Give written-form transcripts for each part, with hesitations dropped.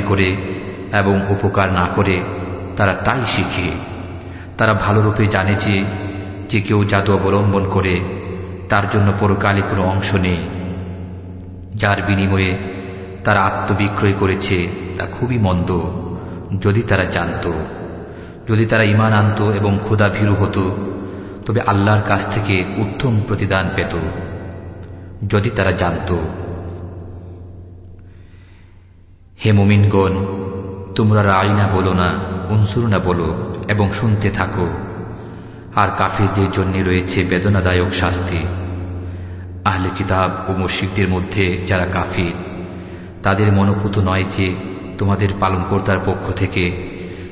করে এবং উপকার না করে তারা তাই শিখে। তারা ভালোরূপে জানে যে কেউ জাদু অবলম্বন করে তার জন্য পরকালে কোনো অংশ নেই। যার বিনিময়ে তারা আত্মবিক্রয় করেছে তা খুবই মন্দ। যদি তারা জানত, যদি তারা ঈমান আনত এবং খোদাভীরু হতো, তবে আল্লাহর কাছ থেকে উত্তম প্রতিদান পেত। যদি তারা জানত। হে মুমিনগণ, তোমরা রাইনা বলো না, উনসুরনা বলো এবং শুনতে থাকো। আর কাফিরদের জন্য রয়েছে বেদনাদায়ক শাস্তি। আহলে কিতাব ও মুশরিকদের মধ্যে যারা কাফির, তাদের মনোপুত নয় যে তোমাদের পালনকর্তার পক্ষ থেকে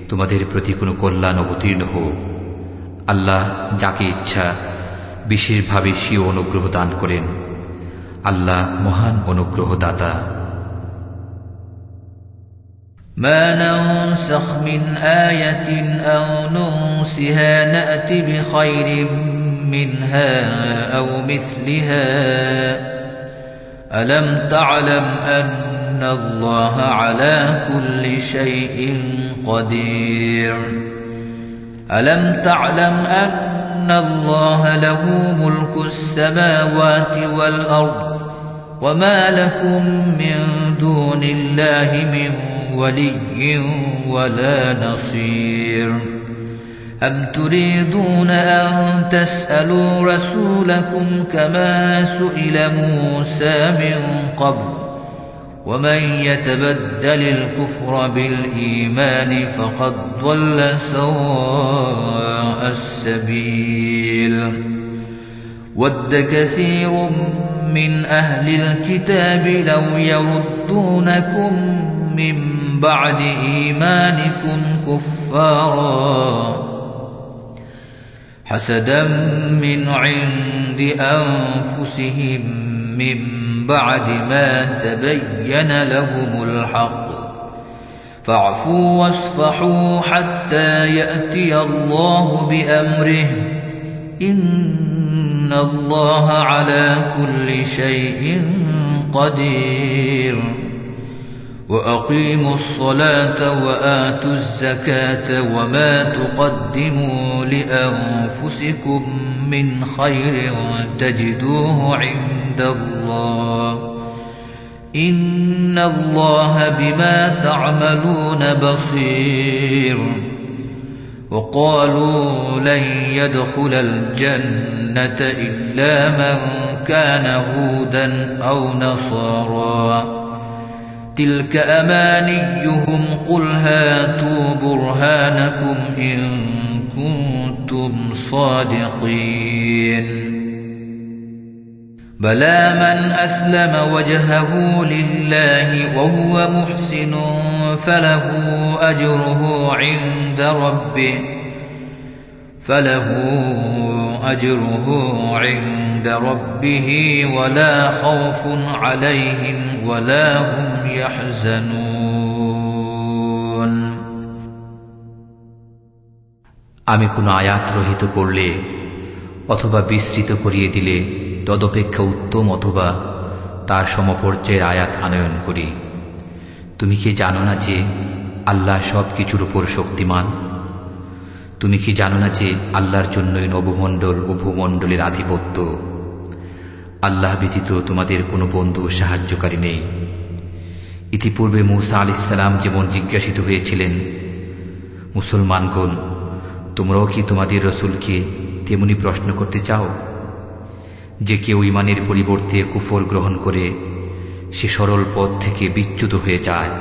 তোমাদের প্রতি কোনো কল্যাণ অবতীর্ণ হোক। আল্লাহ যাকে ইচ্ছা বিশেষভাবে স্বীয় অনুগ্রহ দান করেন। আল্লাহ মহান অনুগ্রহদাতা। ما ننسخ من آية أو ننسها نأت بخير منها أو مثلها ألم تعلم أن الله على كل شيء قدير ألم تعلم أن الله له ملك السماوات والأرض وما لكم من دون الله من ولي ولا نصير أم تريدون أن تسألوا رسولكم كما سئل موسى من قبل ومن يتبدل الكفر بالإيمان فقد ضل سواء السبيل ود كثير من أهل الكتاب لو يردونكم من بعد إيمانكم كفارا حسدا من عند أنفسهم من بعد ما تبين لهم الحق فاعفوا واصفحوا حتى يأتي الله بأمره إن الله على كل شيء قدير وأقيموا الصلاة وآتوا الزكاة وما تقدموا لأنفسكم من خير تجدوه عند الله إن الله بما تعملون بصير وقالوا لن يدخل الجنة إلا من كان هودا أو نصارا تلك أمانيهم قل هاتوا برهانكم إن كنتم صادقين بلى من أسلم وجهه لله وهو محسن فله أجره عند ربه ولا خوف عليهم ولا هم يحزنون আমি কোনো আয়াত রহিত করলে অথবা বিস্তৃত করিয়ে দিলে তদপেক্ষা উত্তম অথবা তার সমপর্যায়ের আয়াত আনয়ন করি। তুমি কি জানো না যে আল্লাহ সব কিছুর উপর শক্তিমান? তুমি কি জানো না যে আল্লাহর জন্যই নবমণ্ডল ও ভূমণ্ডলের আধিপত্য? আল্লাহ ব্যতীত তোমাদের কোনো বন্ধু সাহায্যকারী নেই। ইতিপূর্বে মূসা আলাইহিস সালাম যেমন জিজ্ঞাসিত হয়েছিলেন, মুসলমানগণ, তোমরাও কি তোমাদের রসূলকে তেমনি প্রশ্ন করতে চাও? যে কেউ ঈমানের পরিবর্তে কুফর গ্রহণ করে সে সরল পথ থেকে বিচ্যুত হয়ে যায়।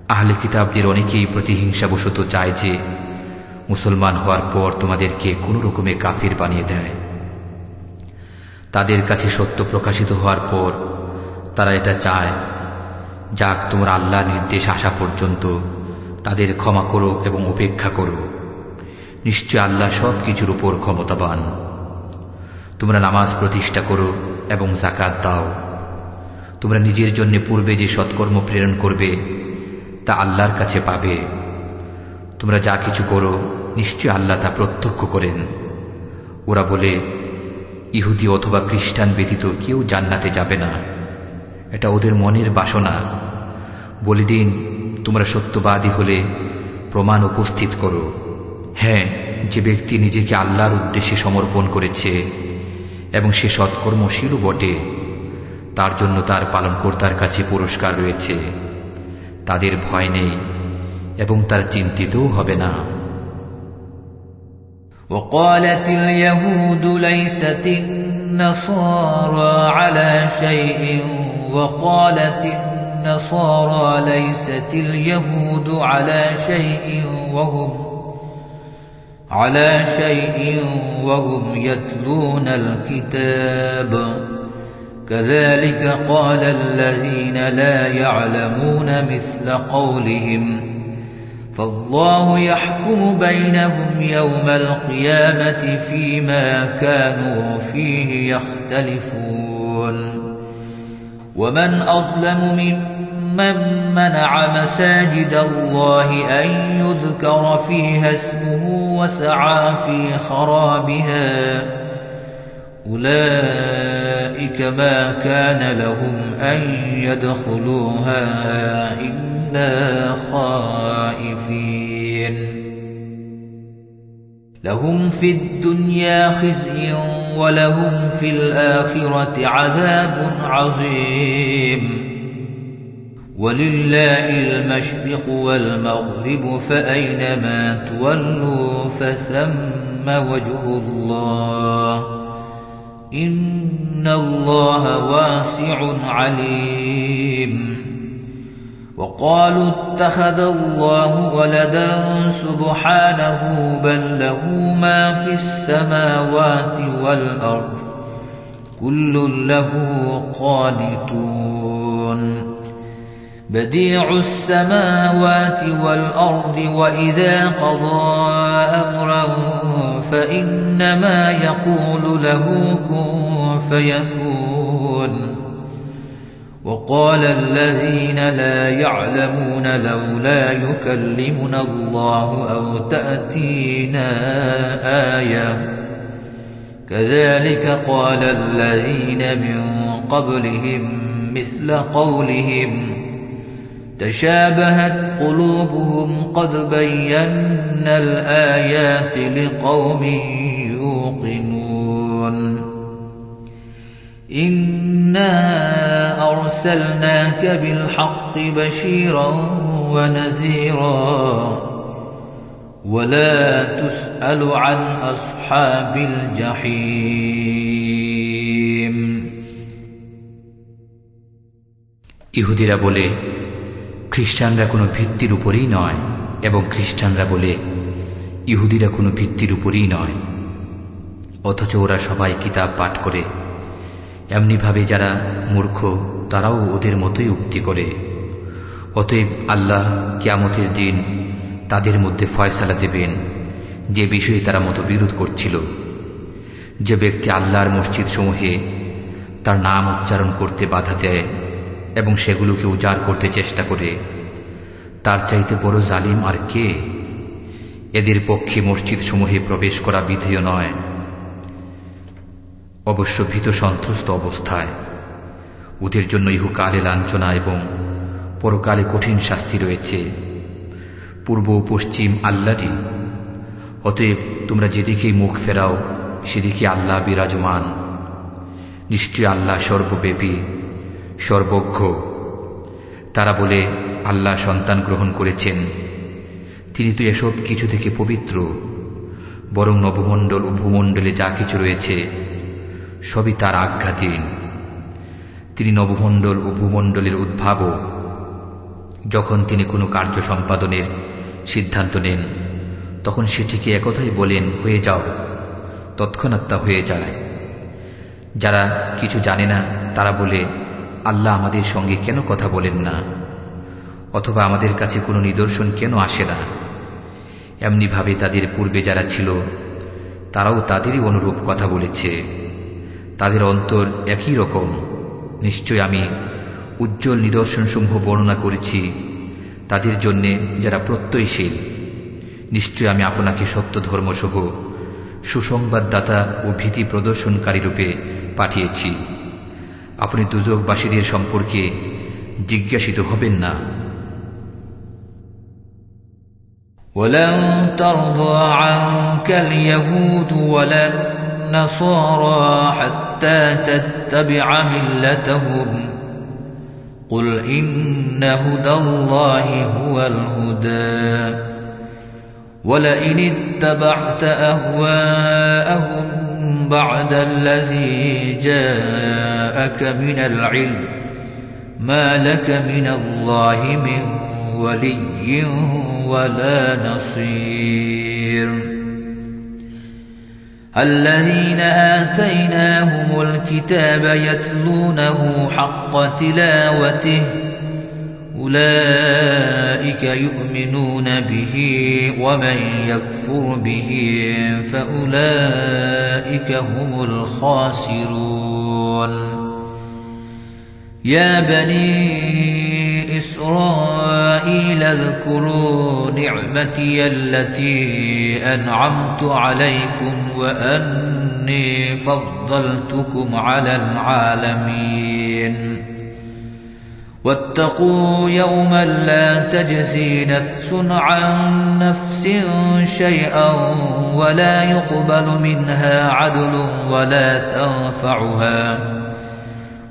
আহলে কিতাবদের অনেকেই প্রতিহিংসাবশত চায় যে মুসলমান হওয়ার পর তোমাদেরকে কোনো রকমে কাফির বানিয়ে দেয়। তাদের কাছে সত্য প্রকাশিত হওয়ার পর তারা এটা চায়, যাক তোমরা আল্লাহর নির্দেশ আসা পর্যন্ত তাদের ক্ষমা করো এবং উপেক্ষা করো। নিশ্চয় আল্লাহ সব কিছুর উপর ক্ষমতাবান। তোমরা নামাজ প্রতিষ্ঠা করো এবং যাকাত দাও। তোমরা নিজের জন্য পূর্বে যে সৎকর্ম প্রেরণ করবে তা আল্লাহর কাছে পাবে। তোমরা যা কিছু করো নিশ্চয় আল্লাহ তা প্রত্যক্ষ করেন। ওরা বলে, ইহুদি অথবা খ্রিস্টান ব্যতীত কেউ জান্নাতে যাবে না। এটা ওদের মনের বাসনা। বলে দিন, তোমরা সত্যবাদী হলে প্রমাণ উপস্থিত করো। হ্যাঁ, যে ব্যক্তি নিজেকে আল্লাহর উদ্দেশ্যে সমর্পণ করেছে এবং সে সৎকর্মশীলও বটে, তার জন্য তার পালনকর্তার কাছে পুরস্কার রয়েছে। তাদের ভয় নেই এবং তার চিন্তিতও হবে না। وقالت اليهود ليست النصارى على شيء وقالت النصارى ليست اليهود على شيء وهم يتلون الكتاب كذلك قال الذين لا يعلمون مثل قولهم فالله يحكم بينهم يوم القيامة فيما كانوا فيه يختلفون ومن أظلم ممن منع مساجد الله أن يذكر فيها اسمه وسعى في خرابها أولئك ما كان لهم أن يدخلوها إلا خائفين لهم في الدنيا خزي ولهم في الآخرة عذاب عظيم ولله المشرق والمغرب فأينما تولوا فثم وجه الله إن الله واسع عليم وقالوا اتخذ الله ولدا سبحانه بل له ما في السماوات والأرض كل له قانتون بديع السماوات والأرض وإذا قضى أمرا فإنما يقول له كن فيكون وقال الذين لا يعلمون لولا يكلمنا الله أو تأتينا آية كذلك قال الذين من قبلهم مثل قولهم تشابهت قلوبهم قد بينا الآيات لقوم يوقنون إنا أرسلناك بالحق بشيرا ونذيرا ولا تسأل عن أصحاب الجحيم ইহুদিরা বলে, খ্রিস্টানরা কোনো ভিত্তির উপরেই নয়, এবং খ্রিস্টানরা বলে, ইহুদিরা কোনো ভিত্তির উপরেই নয়। অথচ ওরা সবাই কিতাব পাঠ করে। এমনিভাবে যারা মূর্খ তারাও ওদের মতোই উক্তি করে। অতএব আল্লাহ কিয়ামতের দিন তাদের মধ্যে ফয়সালা দেবেন যে বিষয়ে তারা মতবিরোধ করছিল। যে ব্যক্তি আল্লাহর মসজিদ সমূহে তার নাম উচ্চারণ করতে বাধা দেয় এবং সেগুলোকে উজাড় করতে চেষ্টা করে, তার চাইতে বড় জালিম আর কে? এদের পক্ষে মসজিদ সমূহে প্রবেশ করা বিধেয় নয়, অবশ্য ভীত সন্ত্রস্ত অবস্থায়। ওদের জন্য ইহকালে লাঞ্ছনা এবং পরকালে কঠিন শাস্তি রয়েছে। পূর্ব ও পশ্চিম আল্লাহরই। অতএব তোমরা যেদিকেই মুখ ফেরাও সেদিকে আল্লাহ বিরাজমান। নিশ্চয় আল্লাহ সর্বব্যাপী, সর্বজ্ঞ। তারা বলে, আল্লাহ সন্তান গ্রহণ করেছেন, তিনি তো এসব কিছু থেকে পবিত্র। বরং নবমণ্ডল ও ভূমণ্ডলে যা কিছু রয়েছে সবই তার আজ্ঞাধীন। তিনি নবমণ্ডল ও ভূমণ্ডলের উদ্ভাবক। যখন তিনি কোনো কার্য সম্পাদনের সিদ্ধান্ত নেন তখন সেটিকে একথাই বলেন, হয়ে যাও, তৎক্ষণাৎ তা হয়ে যায়। যারা কিছু জানে না তারা বলে, আল্লাহ আমাদের সঙ্গে কেন কথা বলেন না, অথবা আমাদের কাছে কোনো নিদর্শন কেন আসে না। এমনিভাবে তাদের পূর্বে যারা ছিল তারাও তাদেরই অনুরূপ কথা বলেছে। তাদের অন্তর একই রকম। নিশ্চয় আমি উজ্জ্বল নিদর্শনসমূহ বর্ণনা করেছি তাদের জন্যে যারা প্রত্যয়শীল। নিশ্চয় আমি আপনাকে সত্য ধর্মসহ সুসংবাদদাতা ও ভীতি প্রদর্শনকারী রূপে পাঠিয়েছি। আপনি দুজকবাসীদের সম্পর্কে জিজ্ঞাসিত হবেন না, ولن ترضى عنك اليهود ولا النصارى حتى تتبع ملتهم قل إن هدى الله هو الهدى ولئن اتبعت أهواءهم بعد الذي جاءك من العلم ما لك من الله من ولي ولا نصير الذين آتيناهم الكتاب يتلونه حق تلاوته أولئك يؤمنون به ومن يكفر به فأولئك هم الخاسرون يا بني إسرائيل اذكروا نعمتي التي أنعمت عليكم وأني فضلتكم على العالمين واتقوا يوما لا تجزي نفس عن نفس شيئا ولا يقبل منها عدل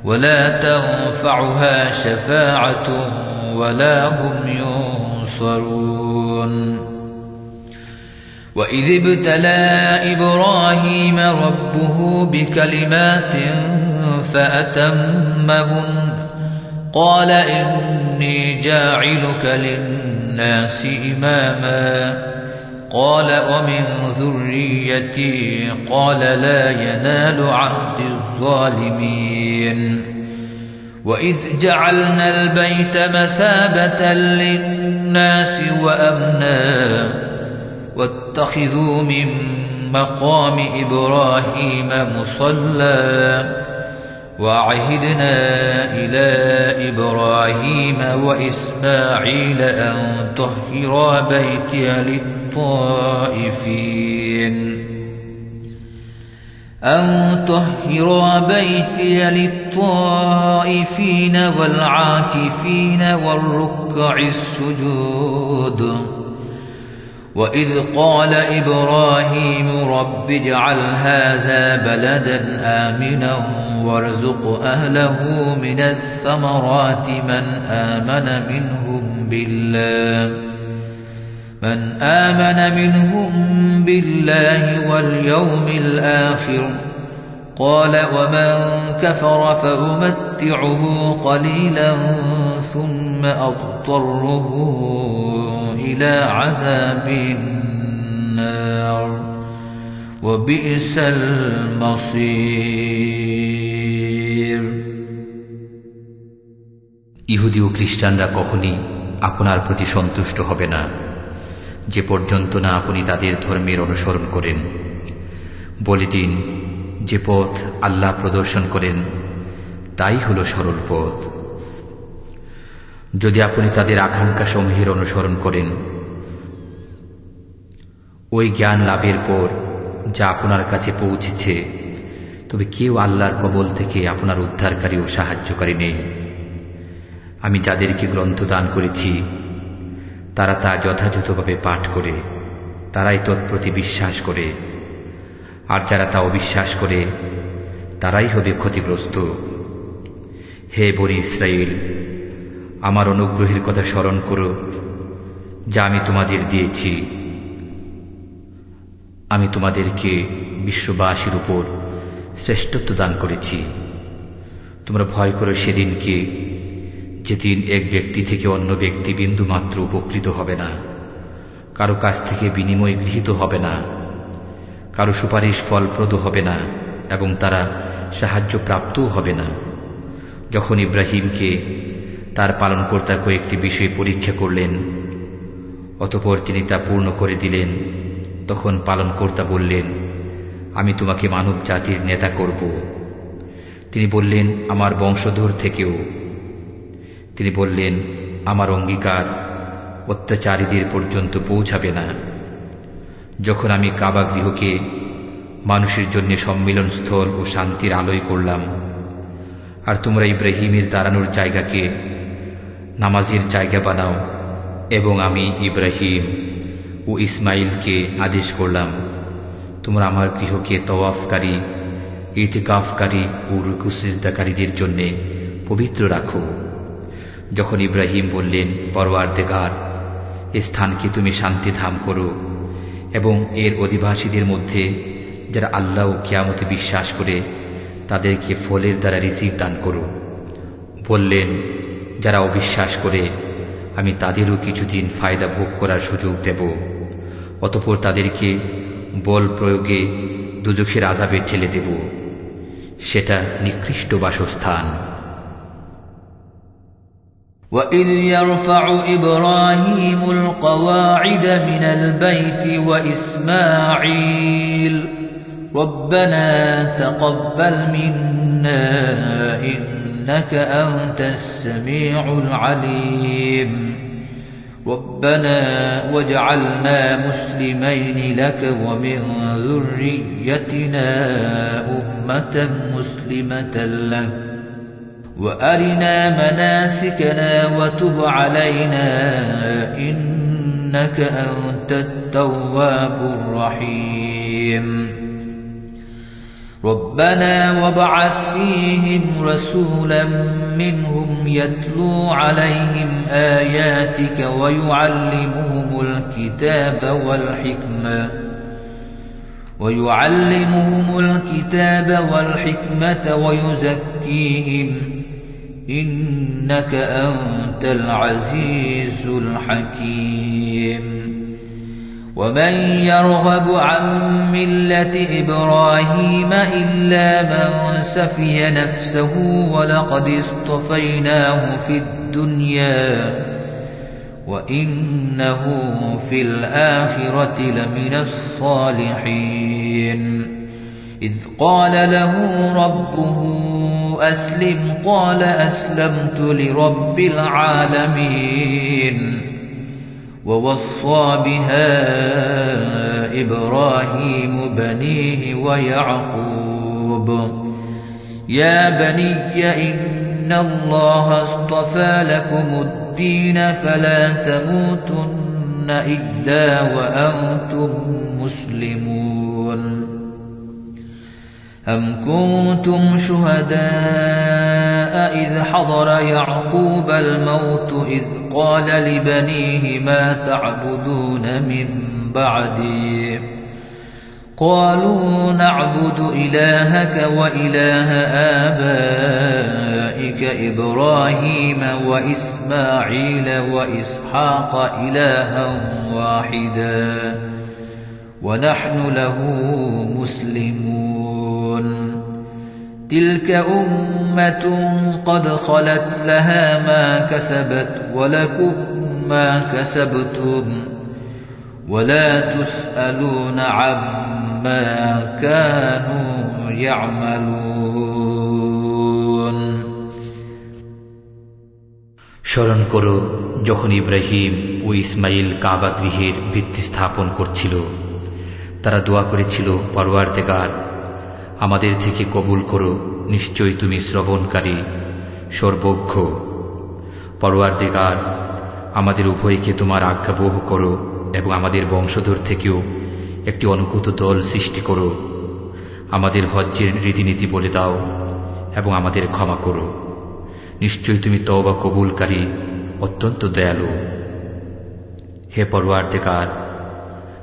ولا تنفعها شفاعة ولا هم ينصرون وإذ ابتلى إبراهيم ربه بكلمات فأتمهن قال إني جاعلك للناس إماما قال ومن ذريتي قال لا ينال عهد الظالمين وإذ جعلنا البيت مثابة للناس وأمنا واتخذوا من مقام إبراهيم مصلى وعهدنا إلى إبراهيم وإسماعيل أن طهرا بيتي للطائفين والعاكفين والركع السجود وإذ قال إبراهيم رب اجعل هذا بلدا آمنا وارزق أهله من الثمرات من آمن منهم بالله واليوم الآخر قال ومن كفر فأمتعه قليلا ثم أضطره إلى عذاب النار وبئس المصير ইহুদি ও খ্রিস্টানরা কখনই আপনার প্রতি সন্তুষ্ট হবে না যে পর্যন্ত না আপনি তাদের ধর্মের অনুসরণ করেন। বলে দিন যে পথ আল্লাহ প্রদর্শন করেন তাই হল সরল পথ। যদি আপনি তাদের আকাঙ্ক্ষা সমূহের অনুসরণ করেন, ওই জ্ঞান লাভের পর যা আপনার কাছে পৌঁছেছে, তবে কেউ আল্লাহর কবল থেকে আপনার উদ্ধারকারী ও সাহায্যকারী নেই। আমি যাদেরকে গ্রন্থ দান করেছি তারা তা যথাযথভাবে পাঠ করে তারাই তৎপ্রতি বিশ্বাস করে, আর যারা তা অবিশ্বাস করে তারাই হবে ক্ষতিগ্রস্ত। হে বনী ইসরাইল, আমার অনুগ্রহের কথা স্মরণ করো যা আমি তোমাদের দিয়েছি। আমি তোমাদেরকে বিশ্ববাসীর উপর শ্রেষ্ঠত্ব দান করেছি। তোমরা ভয় করো সেদিনকে, যেদিন এক ব্যক্তি থেকে অন্য ব্যক্তি বিন্দুমাত্র উপকৃত হবে না, কারো কাছ থেকে বিনিময় গৃহীত হবে না, কারো সুপারিশ ফলপ্রদ হবে না এবং তারা সাহায্যপ্রাপ্তও হবে না। যখন ইব্রাহিমকে তার পালনকর্তা কয়েকটি বিষয় পরীক্ষা করলেন, অতঃপর তিনি তা পূর্ণ করে দিলেন, তখন পালনকর্তা বললেন, আমি তোমাকে মানব জাতির নেতা করব। তিনি বললেন, আমার বংশধর থেকেও। তিনি বললেন, আমার অঙ্গীকার অত্যাচারীদের পর্যন্ত পৌঁছাবে না। যখন আমি কাবা গৃহকে মানুষের জন্য সম্মিলনস্থল ও শান্তির আলোয় করলাম, আর তোমরা ইব্রাহিমের দাঁড়ানোর জায়গাকে নামাজের জায়গা বানাও, এবং আমি ইব্রাহিম ও ইসমাইলকে আদেশ করলাম, তোমরা আমার গৃহকে তওয়াফকারী, ইতিকাফকারী ও রুকু সিজদাকারীদের জন্য পবিত্র রাখো। যখন ইব্রাহিম বললেন, পরওয়ারদিগার, এ স্থানকে তুমি শান্তিধাম করো এবং এর অধিবাসীদের মধ্যে যারা আল্লাহ ও কিয়ামতে বিশ্বাস করে তাদেরকে ফলের দ্বারা রিজিক দান করো। বললেন, যারা অবিশ্বাস করে আমি তাদেরও কিছুদিন ফায়দা ভোগ করার সুযোগ দেব, অতঃপর তাদেরকে বল প্রয়োগে দুজখের আযাবে ঠেলে দেব, সেটা নিকৃষ্ট বাসস্থান। وَإِذْ يَرْفَعُ إِبْرَاهِيمُ الْقَوَاعِدَ مِنَ الْبَيْتِ وَإِسْمَاعِيلُ رَبَّنَا تَقَبَّلْ مِنَّا إِنَّكَ أَنْتَ السَّمِيعُ الْعَلِيمُ رَبَّنَا وَاجْعَلْنَا مُسْلِمَيْنِ لَكَ وَمِنْ ذُرِّيَّتِنَا أُمَّةً مُسْلِمَةً لَكَ وَأَرِنَا مَنَاسِكَنَا وَتُبْ عَلَيْنَا إِنَّكَ أَنْتَ التَّوَّابُ الرَّحِيمُ رَبَّنَا وَابْعَثْ فِيهِمْ رَسُولًا مِّنْهُمْ يَتْلُو عَلَيْهِمْ آيَاتِكَ وَيُعَلِّمُهُمُ الْكِتَابَ وَالْحِكْمَةَ وَيُزَكِّيهِمْ إِنَّكَ أَنْتَ الْعَزِيزُ الْحَكِيمُ وَمَنْ يَرْغَبُ عَنْ مِلَّةِ إِبْرَاهِيمَ إِلَّا مَنْ سَفِهَ نَفْسَهُ وَلَقَدِ اصْطَفَيْنَاهُ فِي الدُّنْيَا وَإِنَّهُ فِي الْآخِرَةِ لَمِنَ الصَّالِحِينَ إِذْ قَالَ لَهُ رَبُّهُ أَسْلِمْ قَالَ أَسْلَمْتُ لِرَبِّ الْعَالَمِينَ وَوَصَّى بِهَا إِبْرَاهِيمُ بَنِيهِ وَيَعْقُوبُ يَا بَنِيَّ إِنَّ اللَّهَ اصْطَفَى لَكُمُ الدِّينَ فَلَا تَمُوتُنَّ إِلَّا وَأَنْتُمْ مُسْلِمُونَ أَمْ كُنْتُمْ شُهَدَاءَ إِذْ حَضَرَ يَعْقُوبَ الْمَوْتُ إِذْ قَالَ لِبَنِيهِ مَا تَعْبُدُونَ مِنْ بَعْدِي قَالُوا نَعْبُدُ إِلَٰهَكَ وَإِلَٰهَ آبَائِكَ إِبْرَاهِيمَ وَإِسْمَاعِيلَ وَإِسْحَاقَ إِلَٰهًا وَاحِدًا وَنَحْنُ لَهُ مُسْلِمُونَ تِلْكَ أُمَّةٌ قَدْ خَلَتْ لَهَا مَا كَسَبَتْ وَلَكُمْ مَا كَسَبْتُمْ وَلَا تُسْأَلُونَ عَمَّا كَانُوا يَعْمَلُونَ স্মরণ করো যখন ইব্রাহিম ও ইসমাইল কাবা গৃহের ভিত্তি স্থাপন করছিল, তারা দোয়া করেছিল, পরওয়ারদিগার, আমাদের থেকে কবুল করো, নিশ্চয়ই তুমি শ্রবণকারী, সর্বজ্ঞ। পরওয়ারদিগার, আমাদের উভয়কে তোমার আজ্ঞাবহ করো এবং আমাদের বংশধর থেকেও একটি অনুকূত দল সৃষ্টি করো। আমাদের হজ্জের রীতিনীতি বলে দাও এবং আমাদের ক্ষমা করো। নিশ্চয়ই তুমি তওবা কবুলকারী, অত্যন্ত দয়ালু। হে পরওয়ারদিগার,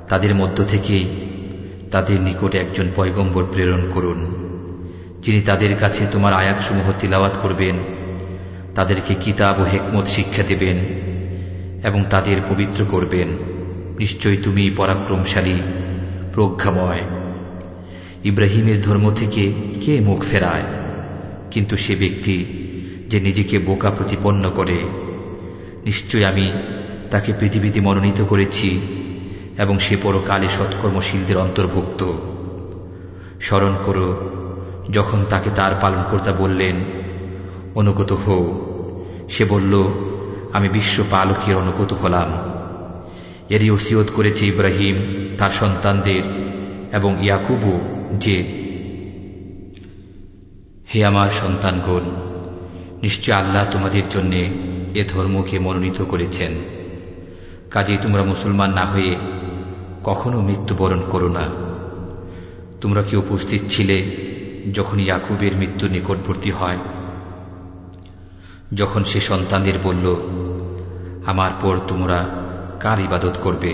তাদের মধ্য থেকেই তাদের নিকটে একজন পয়গম্বর প্রেরণ করুন, যিনি তাদের কাছে তোমার আয়াতসমূহ তিলাওয়াত করবেন, তাদেরকে কিতাব ও হিকমত শিক্ষা দেবেন এবং তাদের পবিত্র করবেন। নিশ্চয়ই তুমি পরাক্রমশালী, প্রজ্ঞাময়। ইব্রাহিমের ধর্ম থেকে কে মুখ ফেরায়? কিন্তু সে ব্যক্তি যে নিজেকে বোকা প্রতিপন্ন করে। নিশ্চয় আমি তাকে পৃথিবীতে মনোনীত করেছি এবং সে পরকালে সৎকর্মশীলদের অন্তর্ভুক্ত। স্মরণ করো যখন তাকে তার পালনকর্তা বললেন, অনুগত হও। সে বলল, আমি বিশ্ব পালকের অনুগত হলাম। এরই ওসিয়ত করেছে ইব্রাহিম তার সন্তানদের এবং ইয়াকুবও যে, হে আমার সন্তানগণ, নিশ্চয় আল্লাহ তোমাদের জন্য এ ধর্মকে মনোনীত করেছেন। কাজেই তোমরা মুসলমান না হয়ে কখনো মৃত্যুবরণ করো না। তোমরা কি উপস্থিত ছিলে যখন ইয়াকুবের মৃত্যু নিকটবর্তী হয়, যখন সে সন্তানদের বলল, আমার পর তোমরা কার ইবাদত করবে?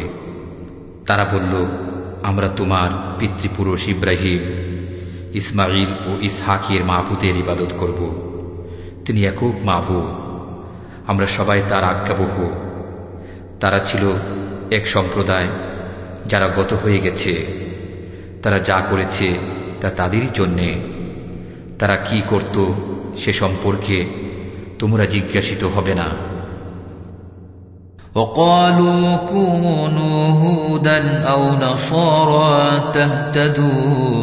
তারা বলল, আমরা তোমার পিতৃপুরুষ ইব্রাহিম, ইসমাইল ও ইসহাকের মাবুদের ইবাদত করব। তিনি একক মাবুদ, আমরা সবাই তার আজ্ঞাবহ। তারা ছিল এক সম্প্রদায় যারা গত হয়ে গেছে। তারা যা করেছে তা তাদেরই জন্যে। তারা কি করত সে সম্পর্কে তোমরা জিজ্ঞাসিত হবে না। وقالوا كونوا هودا أو نصارى تهتدوا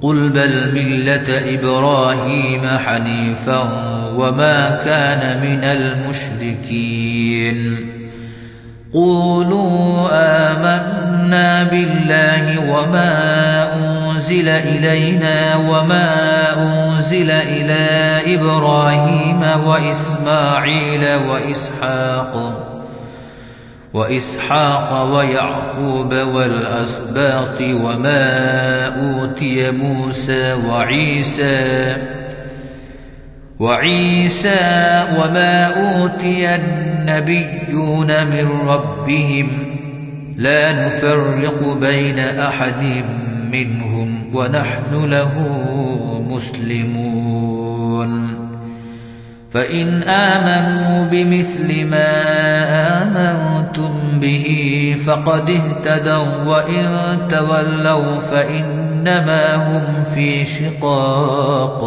قل بل ملة إبراهيم حنيفا وما كان من المشركين قولوا آمنا بالله وما أنزل إلينا وما أنزل إلى إبراهيم وإسماعيل وإسحاق ويعقوب والأسباط وما أوتي موسى وعيسى وما أوتي النبيون من ربهم لا نفرق بين أحد منهم ونحن له مسلمون فإن آمنوا بمثل ما آمنتم به فقد اهتدوا وإن تولوا فإنما هم في شقاق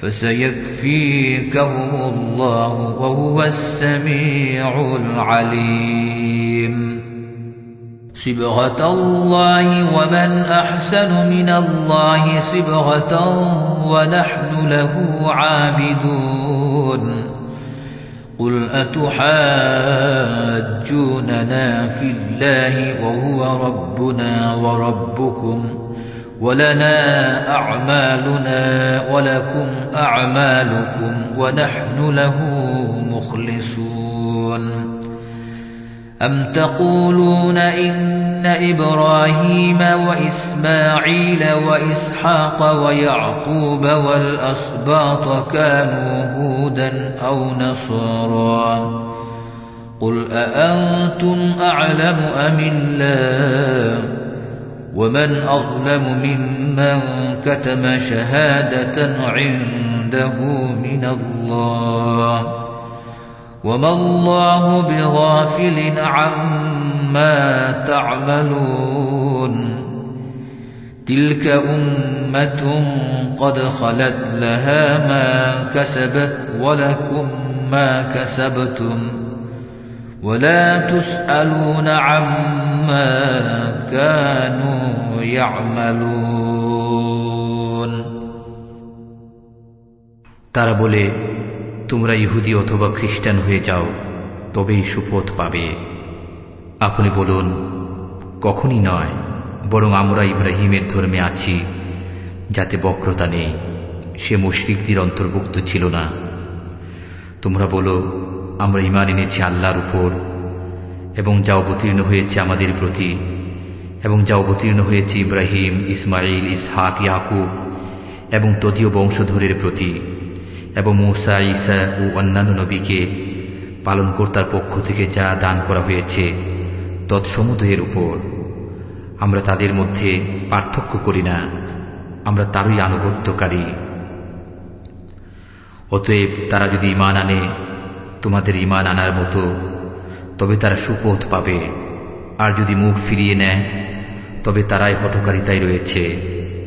فسيكفيكهم الله وهو السميع العليم صبغة الله ومن أحسن من الله صبغة ونحن له عابدون قل أتحاجوننا في الله وهو ربنا وربكم ولنا أعمالنا ولكم أعمالكم ونحن له مخلصون أم تقولون إن إبراهيم وإسماعيل وإسحاق ويعقوب والأسباط كانوا هودا أو نصارى قل أأنتم أعلم أم الله ومن أظلم ممن كتم شهادة عنده من الله وما الله بغافل عما تعملون تلك أمة قد خلت لها ما كسبت ولكم ما كسبتم ولا تسألون عما كانوا يعملون তারা বলে, তোমরা ইহুদি অথবা খ্রিস্টান হয়ে যাও, তবেই সুপথ পাবে। আপনি বলুন, কখনই নয়, বরং আমরা ইব্রাহিমের ধর্মে আছি, যাতে বক্রতা নেই। সে মুশরিকদের অন্তর্ভুক্ত ছিল না। তোমরা বলো, আমরা ঈমান এনেছি আল্লাহর উপর এবং যা অবতীর্ণ হয়েছে আমাদের প্রতি এবং যা অবতীর্ণ হয়েছে ইব্রাহিম, ইসমাইল, ইসহাক, ইয়াকুব এবং তদীয় বংশধরের প্রতি এবং মূসা, ঈসা ও অন্যান্য নবীকে পালনকর্তার পক্ষ থেকে যা দান করা হয়েছে তৎসমুদয়ের উপর। আমরা তাদের মধ্যে পার্থক্য করি না, আমরা তারই আনুগত্যকারী। অতএব তারা যদি ঈমান আনে তোমাদের ঈমান আনার মতো, তবে তারা সুপথ পাবে, আর যদি মুখ ফিরিয়ে নেয় তবে তারাই হঠকারিতায় রয়েছে।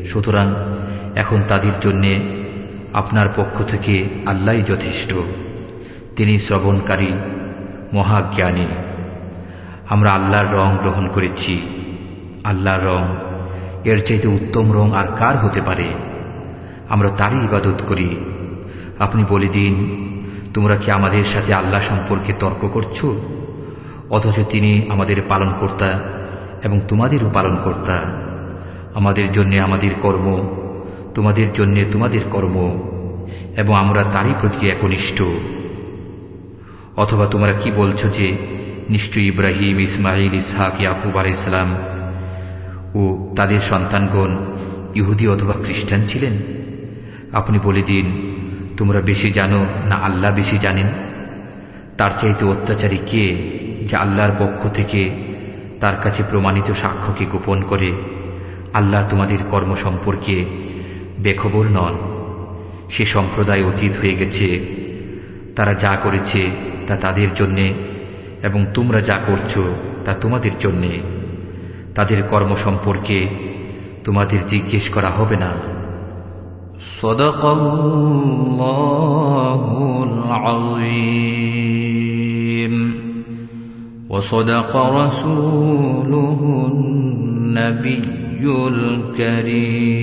সুতরাং এখন তাদের জন্যে আপনার পক্ষ থেকে আল্লাহই যথেষ্ট, তিনি শ্রবণকারী, মহাজ্ঞানী। আমরা আল্লাহর রং গ্রহণ করেছি, আল্লাহর রং, এর চাইতে উত্তম রং আর কার হতে পারে? আমরা তারই ইবাদত করি। আপনি বলে দিন, তোমরা কি আমাদের সাথে আল্লাহ সম্পর্কে তর্ক করছো, অথচ তিনি আমাদের পালনকর্তা এবং তোমাদেরও পালনকর্তা। আমাদের জন্য আমাদের কর্ম, তোমাদের জন্য তোমাদের কর্ম, এবং আমরা তারই প্রতি একনিষ্ঠ। অথবা তোমরা কি বলছো যে নিশ্চয়ই ইব্রাহিম, ইসমাইল, ইসহাক, ইয়াকুব আলাইহিস সালাম ও তাদের সন্তানগণ ইহুদি অথবা খ্রিস্টান ছিলেন? আপনি বলে দিন, তোমরা বেশি জানো না আল্লাহ বেশি জানেন? তার চাইতে অত্যাচারী কে, যে আল্লাহর পক্ষ থেকে তার কাছে প্রমাণিত সাক্ষ্যকে গোপন করে? আল্লাহ তোমাদের কর্ম সম্পর্কে বেখবর নন। সে সম্প্রদায় অতীত হয়ে গেছে, তারা যা করেছে তা তাদের জন্যে, এবং তোমরা যা করছো তা তোমাদের জন্যে। তাদের কর্ম সম্পর্কে তোমাদের জিজ্ঞেস করা হবে না। সাদাকাল্লাহুল আযীম ওয়া সাদাকা রাসূলুহুন নাবিয়্যুল কারীম।